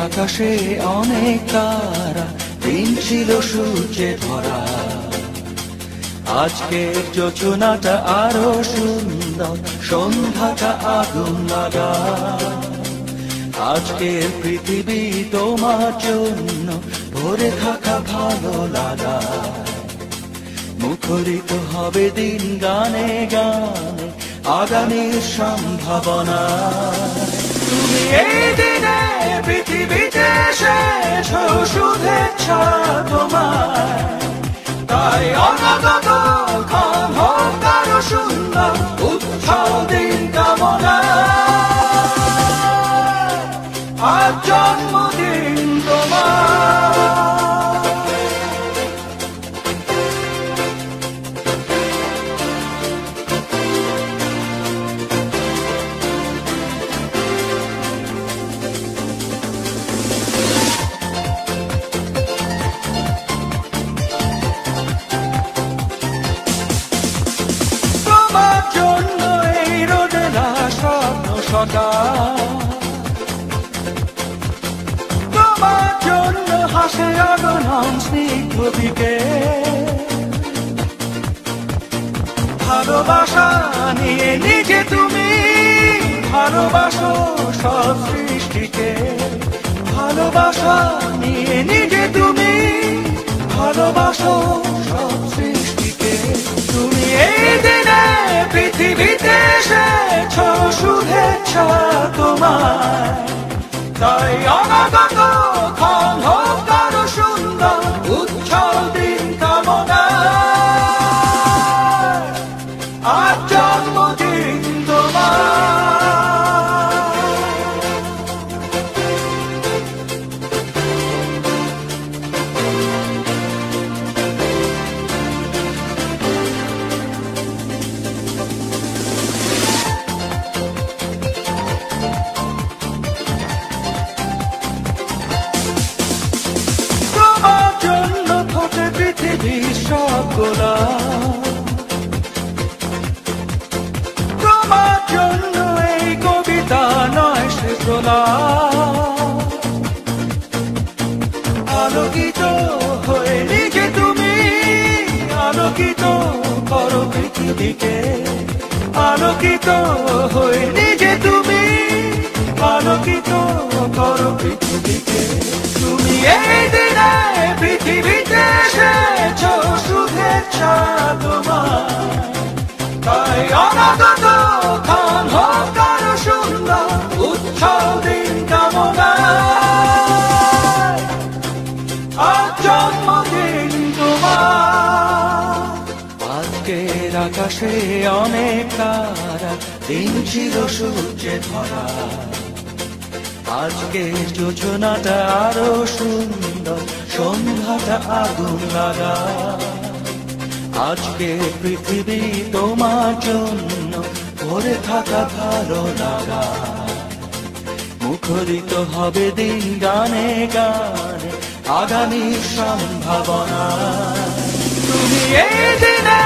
আকাশে অনেক তারা, দিন ছিল সূর্যে ধরা। আজকের যোজনাটা আরো সুন্দর, সন্ধ্যাটা আগুন লাগা। আজকের পৃথিবী তোমার জন্য ভরে থাকা ভালো লাগা। মুখরিত হবে দিন গানে গানে, আগামীর সম্ভাবনা। তুমি এই দিনে পৃথিবীতে এসেছো, শুভেচ্ছা তোমার। তাই অনাগত ক্ষণ হোক আরো সুন্দর, উৎসব দিন কামনা। আজ জন্মদিন তোমার। তোমার জন্য এই রোদেলা স্বপ্ন সকাল, তোমার জন্য হাসে আগমন স্নিগ্ধ বিকেল। ভালোবাসা নিয়ে নিজে তুমি ভালোবাসো সব সৃষ্টিকে। ভালোবাসা নিয়ে নিজে তুমি ভালোবাসো সব সৃষ্টিকে। তুমি এই দিনে পৃথিবীতে এসেছো, শুভেচ্ছা তোমার। তাই অনাগত ক্ষণ হোক আরো সুন্দর, উৎসব দিন কামনা। আজ জন্মদিন তোমার। তোমার জন্য ফোটে পৃথিবীর সব গোলাপ। তোমার জন্য এই কবিতা নয় সে গোলাপ। আলোকিত হয়ে নিজে তুমি আলোকিত করো পৃথিবীকে। আলোকিত হয়ে নিজে তুমি আলোকিত করো পৃথিবীকে। তুমি এই দিনে পৃথিবীতে এসেছো, শুভেচ্ছা তোমার। তাই অনাগত ক্ষণ হোক আরো সুন্দর, উৎসব দিন কামনা। আজ জন্মদিন তোমার। আজকের আকাশে অনেক তারা, দিন ছিল সূর্যে ধরা। আজকের যোজনাটা আরো সুন্দর, সন্ধ্যাটা আগুন লাগা। আজকে পৃথিবী তোমার জন্য ভরে থাকা ভালো লাগা। মুখরিত হবে দিন গানে গানে, আগামীর সম্ভাবনা। তুমি এই দিনে